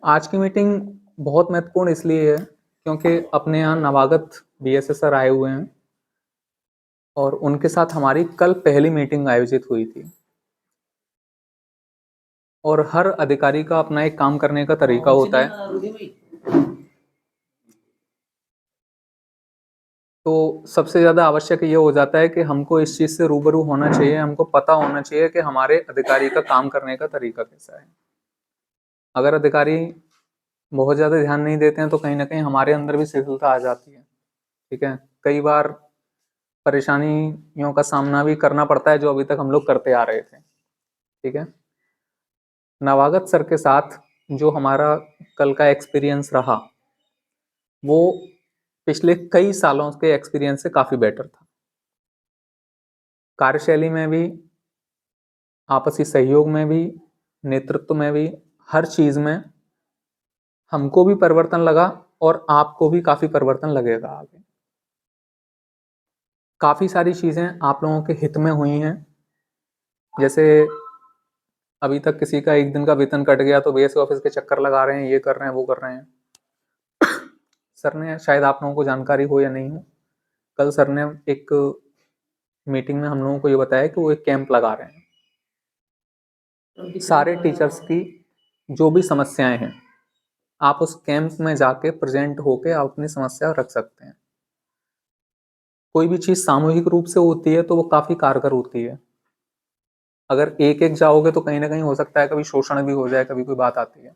आज की मीटिंग बहुत महत्वपूर्ण इसलिए है क्योंकि अपने यहाँ नवागत बीएसए सर आए हुए हैं और उनके साथ हमारी कल पहली मीटिंग आयोजित हुई थी। और हर अधिकारी का अपना एक काम करने का तरीका होता है। तो सबसे ज़्यादा आवश्यक ये हो जाता है कि हमको इस चीज़ से रूबरू होना चाहिए, हमको पता होना चाहिए कि हमारे अधिकारी का काम करने का तरीका कैसा है। अगर अधिकारी बहुत ज़्यादा ध्यान नहीं देते हैं तो कहीं ना कहीं हमारे अंदर भी शिथिलता आ जाती है। ठीक है, कई बार परेशानियों का सामना भी करना पड़ता है जो अभी तक हम लोग करते आ रहे थे। ठीक है, नवागत सर के साथ जो हमारा कल का एक्सपीरियंस रहा वो पिछले कई सालों के एक्सपीरियंस से काफ़ी बेटर था। कार्यशैली में भी, आपसी सहयोग में भी, नेतृत्व में भी, हर चीज़ में हमको भी परिवर्तन लगा और आपको भी काफ़ी परिवर्तन लगेगा आगे। काफ़ी सारी चीज़ें आप लोगों के हित में हुई हैं। जैसे अभी तक किसी का एक दिन का वेतन कट गया तो बीएसए ऑफिस के चक्कर लगा रहे हैं, ये कर रहे हैं, वो कर रहे हैं। सर ने, शायद आप लोगों को जानकारी हो या नहीं हो, कल सर ने एक मीटिंग में हम लोगों को ये बताया कि वो एक कैंप लगा रहे हैं। सारे टीचर्स की जो भी समस्याएं हैं आप उस कैंप में जाके प्रेजेंट होके आप अपनी समस्या रख सकते हैं। कोई भी चीज़ सामूहिक रूप से होती है तो वो काफ़ी कारगर होती है। अगर एक एक जाओगे तो कहीं ना कहीं हो सकता है कभी शोषण भी हो जाए, कभी कोई बात आती है।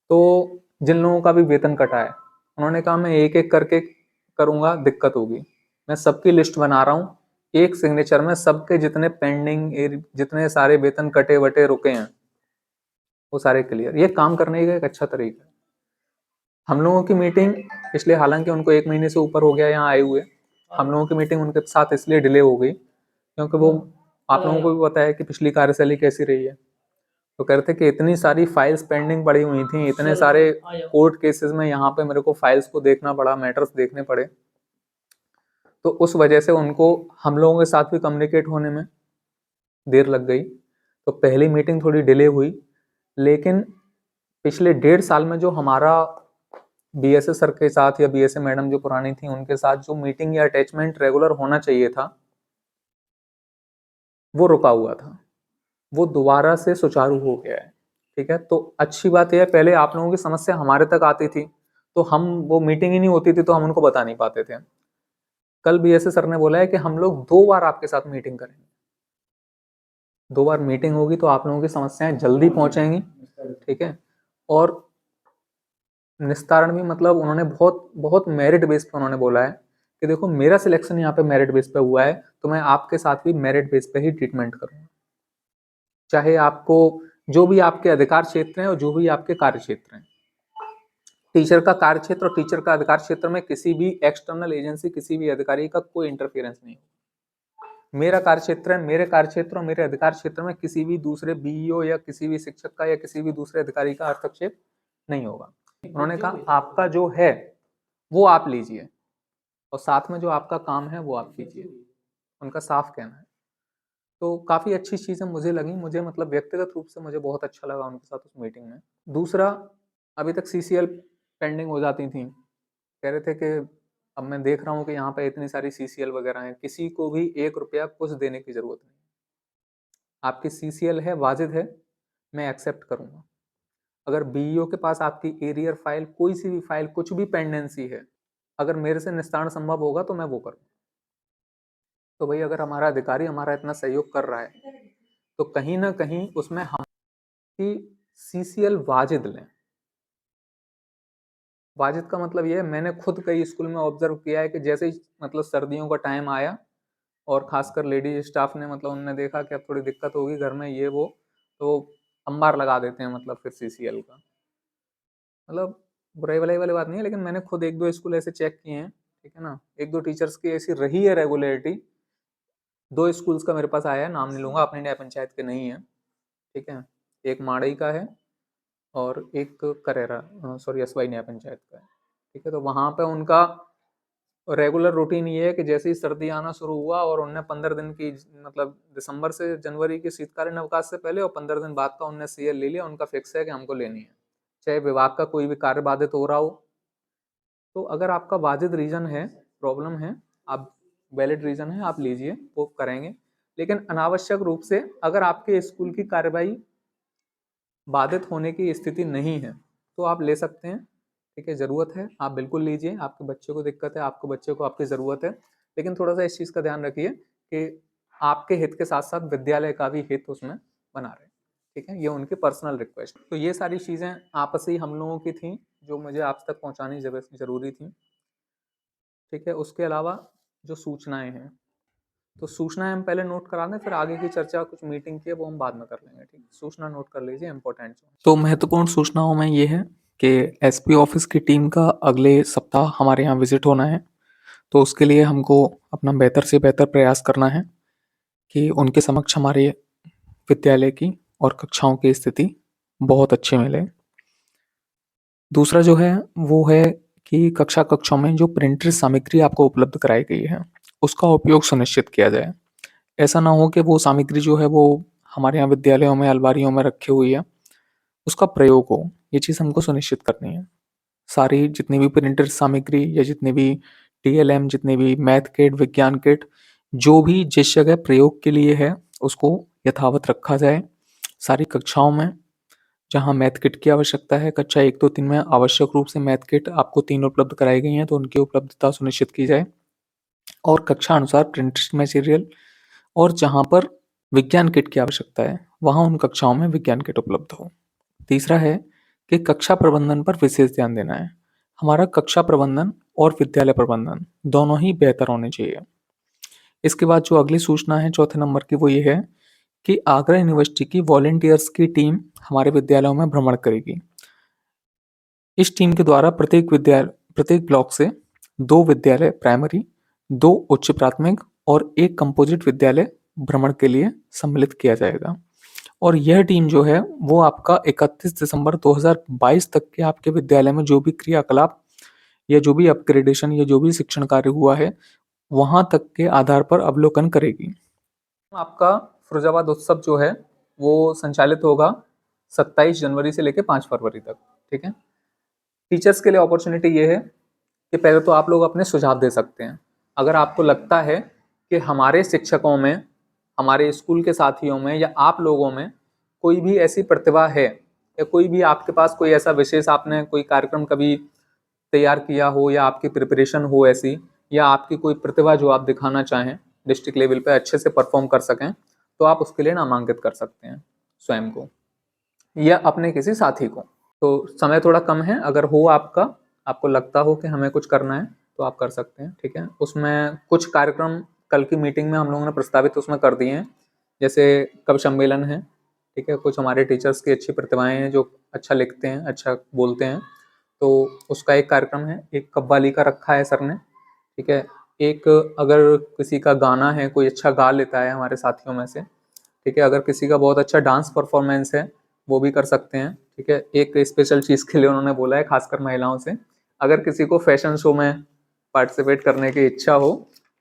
तो जिन लोगों का भी वेतन कटा है उन्होंने कहा मैं एक एक करके करूंगा, दिक्कत होगी। मैं सबकी लिस्ट बना रहा हूँ, एक सिग्नेचर में सबके जितने पेंडिंग, जितने सारे वेतन कटे वटे रुके हैं वो सारे क्लियर। ये काम करने का एक अच्छा तरीका है। हम लोगों की मीटिंग पिछले, हालांकि उनको 1 महीने से ऊपर हो गया यहाँ आए हुए, हम लोगों की मीटिंग उनके साथ इसलिए डिले हो गई क्योंकि वो, आप लोगों को भी पता है कि पिछली कार्यशैली कैसी रही है। तो कह रहे थे कि इतनी सारी फाइल्स पेंडिंग पड़ी हुई थी, इतने सारे कोर्ट केसेस में यहाँ पे मेरे को फाइल्स को देखना पड़ा, मैटर्स देखने पड़े। तो उस वजह से उनको हम लोगों के साथ भी कम्युनिकेट होने में देर लग गई। तो पहली मीटिंग थोड़ी डिले हुई, लेकिन पिछले 1.5 साल में जो हमारा बीएसए सर के साथ या बीएसए मैडम जो पुरानी थी उनके साथ जो मीटिंग या अटैचमेंट रेगुलर होना चाहिए था वो रुका हुआ था, वो दोबारा से सुचारू हो गया है। ठीक है, तो अच्छी बात यह है, पहले आप लोगों की समस्या हमारे तक आती थी तो हम, वो मीटिंग ही नहीं होती थी तो हम उनको बता नहीं पाते थे। कल बीएसए सर ने बोला है कि हम लोग 2 बार आपके साथ मीटिंग करेंगे, 2 बार मीटिंग होगी तो आप लोगों की समस्याएं जल्दी पहुंचेंगी। ठीक है, और निस्तारण भी, मतलब उन्होंने बहुत बहुत मेरिट बेस पे उन्होंने बोला है कि देखो मेरा सिलेक्शन यहाँ पे मेरिट बेस पे हुआ है तो मैं आपके साथ भी मेरिट बेस पे ही ट्रीटमेंट करूंगा, चाहे आपको जो भी आपके अधिकार क्षेत्र हैं और जो भी आपके कार्य क्षेत्र हैं। टीचर का कार्य क्षेत्र और टीचर का अधिकार क्षेत्र में किसी भी एक्सटर्नल एजेंसी, किसी भी अधिकारी का कोई इंटरफेरेंस नहीं होगा। मेरा कार्य क्षेत्र है, मेरे कार्य क्षेत्र और मेरे अधिकार क्षेत्र में किसी भी दूसरे बीईओ या किसी भी शिक्षक का या किसी भी दूसरे अधिकारी का हस्तक्षेप नहीं होगा। उन्होंने कहा आपका जो है वो आप लीजिए और साथ में जो आपका काम है वो आप कीजिए, उनका साफ कहना है। तो काफ़ी अच्छी चीज़ें मुझे लगी, मुझे मतलब व्यक्तिगत रूप से मुझे बहुत अच्छा लगा उनके साथ उस मीटिंग में। दूसरा, अभी तक सीसीएल पेंडिंग हो जाती थी, कह रहे थे कि अब मैं देख रहा हूँ कि यहाँ पे इतनी सारी सीसीएल वगैरह हैं, किसी को भी 1 रुपया कुछ देने की जरूरत नहीं। आपकी सीसीएल है, वाजिब है, मैं एक्सेप्ट करूँगा। अगर बीईओ के पास आपकी एरियर फाइल, कोई सी भी फाइल, कुछ भी पेंडेंसी है, अगर मेरे से निस्तारण संभव होगा तो मैं वो करूँ। तो भाई अगर हमारा अधिकारी हमारा इतना सहयोग कर रहा है तो कहीं ना कहीं उसमें हम की सीसीएल वाजिद लें। वाजिद का मतलब ये है, मैंने खुद कई स्कूल में ऑब्जर्व किया है कि जैसे ही मतलब सर्दियों का टाइम आया और खासकर लेडीज स्टाफ ने, मतलब उन्होंने देखा कि अब थोड़ी दिक्कत होगी घर में ये वो, तो अंबार लगा देते हैं, मतलब फिर सीसीएल का। मतलब बुराई भलाई वाली बात नहीं है, लेकिन मैंने खुद 1-2 स्कूल ऐसे चेक किए हैं। ठीक है ना, 1-2 टीचर्स की ऐसी रही है रेगुलरिटी। 2 स्कूल्स का मेरे पास आया है, नाम नहीं लूंगा, अपनी न्याय पंचायत के नहीं है। ठीक है, एक माड़ई का है और एक करेरा, सॉरी एसवाई न्याय पंचायत का है। ठीक है, तो वहाँ पे उनका रेगुलर रूटीन ये है कि जैसे ही सर्दी आना शुरू हुआ और उनने 15 दिन की, मतलब दिसंबर से जनवरी के शीतकालीन अवकाश से पहले और 15 दिन बाद का उनने सीएल ले लिया, उनका फिक्स है कि हमको लेनी है, चाहे विभाग का कोई भी कार्य बाधित हो रहा हो। तो अगर आपका वाजिब रीज़न है, प्रॉब्लम है, आप वैलिड रीज़न है, आप लीजिए, वो करेंगे। लेकिन अनावश्यक रूप से अगर आपके स्कूल की कार्यवाही बाधित होने की स्थिति नहीं है, तो आप ले सकते हैं, ठीक है? ज़रूरत है, आप बिल्कुल लीजिए, आपके बच्चे को दिक्कत है, आपके बच्चे को आपकी ज़रूरत है, लेकिन थोड़ा-सा इस चीज़ का ध्यान रखिए कि आपके हित के साथ-साथ विद्यालय का भी हित उसमें बना रहे, ठीक है? ये उनकी पर्सनल रिक्वेस्ट। तो ये सारी चीज़ें आपसी हम लोगों की थी, जो मुझे आप तक पहुँचानी ज़रूरी थी, ठीक है? उसके अलावा जो सूचनाएँ हैं, तो सूचनाएँ हम पहले नोट करा लें, फिर आगे की चर्चा कुछ मीटिंग की है, वो हम बाद में कर लेंगे, ठीक है? सूचना नोट कर लीजिए, इम्पोर्टेंट जो। तो महत्वपूर्ण सूचनाओं में ये है कि एसपी ऑफिस की टीम का अगले सप्ताह हमारे यहाँ विजिट होना है, तो उसके लिए हमको अपना बेहतर से बेहतर प्रयास करना है कि उनके समक्ष हमारे विद्यालय की और कक्षाओं की स्थिति बहुत अच्छी मिले। दूसरा जो है वो है कि कक्षाओं में जो प्रिंटर सामग्री आपको उपलब्ध कराई गई है, उसका उपयोग सुनिश्चित किया जाए। ऐसा ना हो कि वो सामग्री जो है वो हमारे यहाँ विद्यालयों में अलमारियों में रखी हुई है, उसका प्रयोग हो, ये चीज़ हमको सुनिश्चित करनी है। सारी जितनी भी प्रिंटर सामग्री या जितने भी टीएलएम, जितने भी मैथ किट, विज्ञान किट, जो भी जिस जगह प्रयोग के लिए है, उसको यथावत रखा जाए। सारी कक्षाओं में जहाँ मैथ किट की आवश्यकता है, कक्षा 1, 2, 3 में आवश्यक रूप से मैथ किट आपको 3 उपलब्ध कराई गई हैं, तो उनकी उपलब्धता सुनिश्चित की जाए और कक्षा अनुसार प्रिंटेड मटेरियल और जहाँ पर विज्ञान किट की आवश्यकता है, वहाँ उन कक्षाओं में विज्ञान किट उपलब्ध हो। तीसरा है कि कक्षा प्रबंधन पर विशेष ध्यान देना है। हमारा कक्षा प्रबंधन और विद्यालय प्रबंधन दोनों ही बेहतर होने चाहिए। इसके बाद जो अगली सूचना है चौथे नंबर की, वो ये है कि आगरा यूनिवर्सिटी की वॉलंटियर्स की टीम हमारे विद्यालयों में भ्रमण करेगी। इस टीम के द्वारा प्रत्येक ब्लॉक से 2 विद्यालय प्राइमरी, 2 उच्च प्राथमिक और 1 कंपोजिट विद्यालय भ्रमण के लिए सम्मिलित किया जाएगा। और यह टीम जो है वो आपका 31 दिसंबर 2022 तक के आपके विद्यालय में जो भी क्रियाकलाप या जो भी अपग्रेडेशन या जो भी शिक्षण कार्य हुआ है, वहाँ तक के आधार पर अवलोकन करेगी। आपका फिरोजाबाद उत्सव जो है वो संचालित होगा 27 जनवरी से लेकर 5 फरवरी तक, ठीक है? टीचर्स के लिए अपॉर्चुनिटी ये है कि पहले तो आप लोग अपने सुझाव दे सकते हैं। अगर आपको लगता है कि हमारे शिक्षकों में, हमारे स्कूल के साथियों में या आप लोगों में कोई भी ऐसी प्रतिभा है या कोई भी आपके पास कोई ऐसा विशेष आपने कोई कार्यक्रम कभी तैयार किया हो या आपकी प्रिपरेशन हो ऐसी, या आपकी कोई प्रतिभा जो आप दिखाना चाहें डिस्ट्रिक्ट लेवल पे अच्छे से परफॉर्म कर सकें, तो आप उसके लिए नामांकित कर सकते हैं स्वयं को या अपने किसी साथी को। तो समय थोड़ा कम है, अगर हो आपका, आपको लगता हो कि हमें कुछ करना है, तो आप कर सकते हैं, ठीक है? उसमें कुछ कार्यक्रम कल की मीटिंग में हम लोगों ने प्रस्तावित उसमें कर दिए हैं, जैसे कवि सम्मेलन है, ठीक है? कुछ हमारे टीचर्स की अच्छी प्रतिभाएं हैं जो अच्छा लिखते हैं, अच्छा बोलते हैं, तो उसका एक कार्यक्रम है। एक कव्वाली का रखा है सर ने, ठीक है? एक अगर किसी का गाना है, कोई अच्छा गा लेता है हमारे साथियों में से, ठीक है? अगर किसी का बहुत अच्छा डांस परफॉर्मेंस है, वो भी कर सकते हैं, ठीक है? एक स्पेशल चीज़ के लिए उन्होंने बोला है, खासकर महिलाओं से, अगर किसी को फैशन शो में पार्टिसिपेट करने की इच्छा हो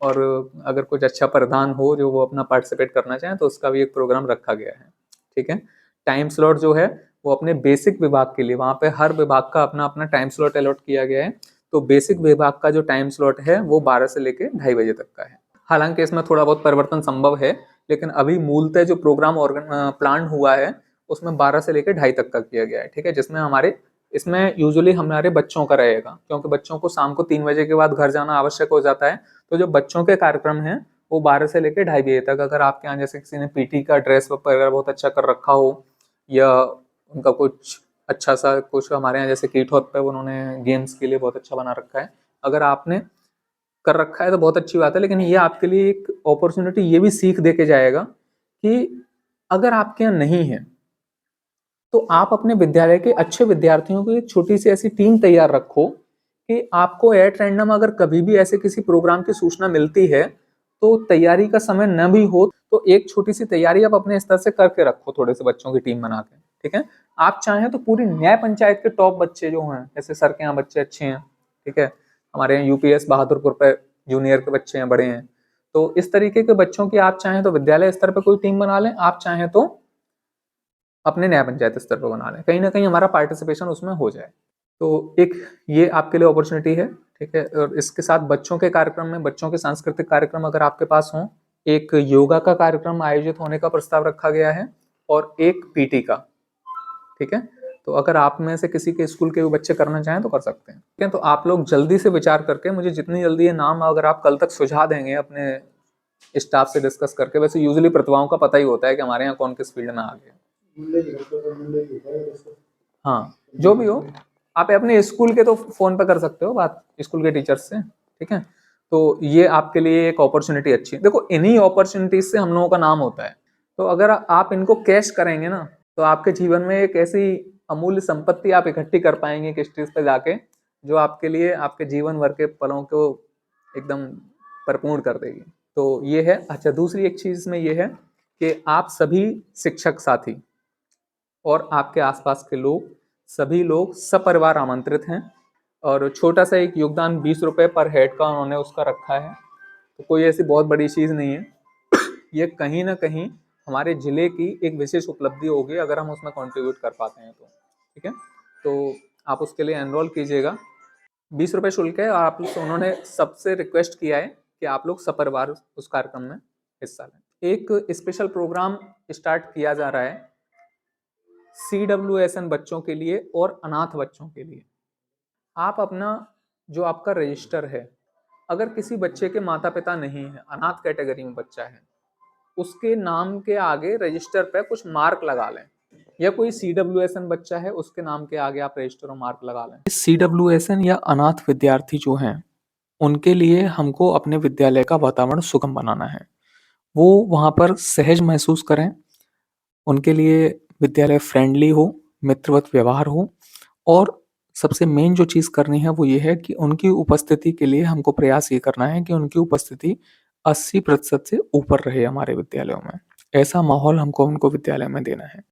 और अगर कुछ अच्छा परिधान हो जो वो अपना पार्टिसिपेट करना चाहें, तो उसका भी एक प्रोग्राम रखा गया है, ठीक है? टाइम स्लॉट जो है वो अपने बेसिक विभाग के लिए, वहाँ पे हर विभाग का अपना-अपना टाइम स्लॉट अलॉट किया गया है, तो बेसिक विभाग का जो टाइम स्लॉट है वो 12 से लेके ढाई बजे तक का है। हालाँकि इसमें थोड़ा बहुत परिवर्तन संभव है, लेकिन अभी मूलतः जो प्रोग्राम प्लान हुआ है, उसमें 12 से लेकर ढाई तक का किया गया है, ठीक है? जिसमें हमारे इसमें यूजुअली हमारे बच्चों का रहेगा, क्योंकि बच्चों को शाम को 3 बजे के बाद घर जाना आवश्यक हो जाता है, तो जो बच्चों के कार्यक्रम हैं, वो 12 से लेकर ढाई बजे तक। अगर आपके यहाँ जैसे किसी ने पीटी का ड्रेस वगैरह बहुत अच्छा कर रखा हो या उनका कुछ अच्छा सा कुछ हमारे यहाँ जैसे कीट पे उन्होंने गेम्स के लिए बहुत अच्छा बना रखा है, अगर आपने कर रखा है तो बहुत अच्छी बात है, लेकिन ये आपके लिए एक अपॉर्चुनिटी ये भी सीख दे के जाएगा कि अगर आपके यहाँ नहीं है, तो आप अपने विद्यालय के अच्छे विद्यार्थियों की एक छोटी सी ऐसी टीम तैयार रखो कि आपको एट रैंडम अगर कभी भी ऐसे किसी प्रोग्राम की सूचना मिलती है, तो तैयारी का समय न भी हो, तो एक छोटी सी तैयारी आप अपने स्तर से करके रखो, थोड़े से बच्चों की टीम बना के, ठीक है? आप चाहें तो पूरी न्याय पंचायत के टॉप बच्चे जो हैं, जैसे सर के यहाँ बच्चे अच्छे हैं, ठीक है? हमारे यहाँ यूपीएस बहादुरपुर पे जूनियर के बच्चे हैं, बड़े हैं, तो इस तरीके के बच्चों की आप चाहें तो विद्यालय स्तर पर कोई टीम बना लें, आप चाहें तो अपने न्याय पंचायत स्तर पर बना लें, कहीं ना कहीं हमारा पार्टिसिपेशन उसमें हो जाए। तो एक ये आपके लिए अपॉर्चुनिटी है, ठीक है। और इसके साथ बच्चों के कार्यक्रम में, बच्चों के सांस्कृतिक कार्यक्रम अगर आपके पास हों, एक योगा का कार्यक्रम आयोजित होने का प्रस्ताव रखा गया है और एक पीटी का, ठीक है। तो अगर आप में से किसी के स्कूल के बच्चे करना चाहें तो कर सकते हैं, ठीक है। तो आप लोग जल्दी से विचार करके मुझे जितनी जल्दी ये नाम अगर आप कल तक सुझा देंगे अपने स्टाफ से डिस्कस करके, वैसे यूजुअली प्रतिभाओं का पता ही होता है कि हमारे यहाँ कौन किस फील्ड में आ गया। हाँ, जो भी हो, आप अपने स्कूल के तो फोन पे कर सकते हो बात, स्कूल के टीचर्स से, ठीक है। तो ये आपके लिए एक अपॉर्चुनिटी अच्छी है। देखो, इन्हीं अपॉर्चुनिटीज से हम लोगों का नाम होता है, तो अगर आप इनको कैश करेंगे ना, तो आपके जीवन में एक ऐसी अमूल्य संपत्ति आप इकट्ठी कर पाएंगे एक स्टेज पे जाके, जो आपके लिए आपके जीवन भर के पलों को एकदम परिपूर्ण कर देगी। तो ये है। अच्छा, दूसरी एक चीज में ये है कि आप सभी शिक्षक साथी और आपके आसपास के लोग, सभी लोग सपरिवार आमंत्रित हैं, और छोटा सा एक योगदान 20 रुपए पर हेड का उन्होंने उसका रखा है। तो कोई ऐसी बहुत बड़ी चीज़ नहीं है, ये कहीं ना कहीं हमारे जिले की एक विशेष उपलब्धि होगी अगर हम उसमें कंट्रीब्यूट कर पाते हैं तो, ठीक है। तो आप उसके लिए एनरोल कीजिएगा, 20 रुपये शुल्क है। और आप उन्होंने सबसे रिक्वेस्ट किया है कि आप लोग सपरिवार उस कार्यक्रम में हिस्सा लें। एक स्पेशल प्रोग्राम स्टार्ट किया जा रहा है CWSN बच्चों के लिए और अनाथ बच्चों के लिए। आप अपना जो आपका रजिस्टर है, अगर किसी बच्चे के माता पिता नहीं है, अनाथ कैटेगरी में बच्चा है, उसके नाम के आगे रजिस्टर पे कुछ मार्क लगा लें, या कोई CWSN बच्चा है उसके नाम के आगे आप रजिस्टर और मार्क लगा लें। CWSN या अनाथ विद्यार्थी जो हैं, उनके लिए हमको अपने विद्यालय का वातावरण सुगम बनाना है। वो वहाँ पर सहज महसूस करें, उनके लिए विद्यालय फ्रेंडली हो, मित्रवत व्यवहार हो, और सबसे मेन जो चीज़ करनी है वो ये है कि उनकी उपस्थिति के लिए हमको प्रयास ये करना है कि उनकी उपस्थिति 80% से ऊपर रहे हमारे विद्यालयों में। ऐसा माहौल हमको उनको विद्यालय में देना है।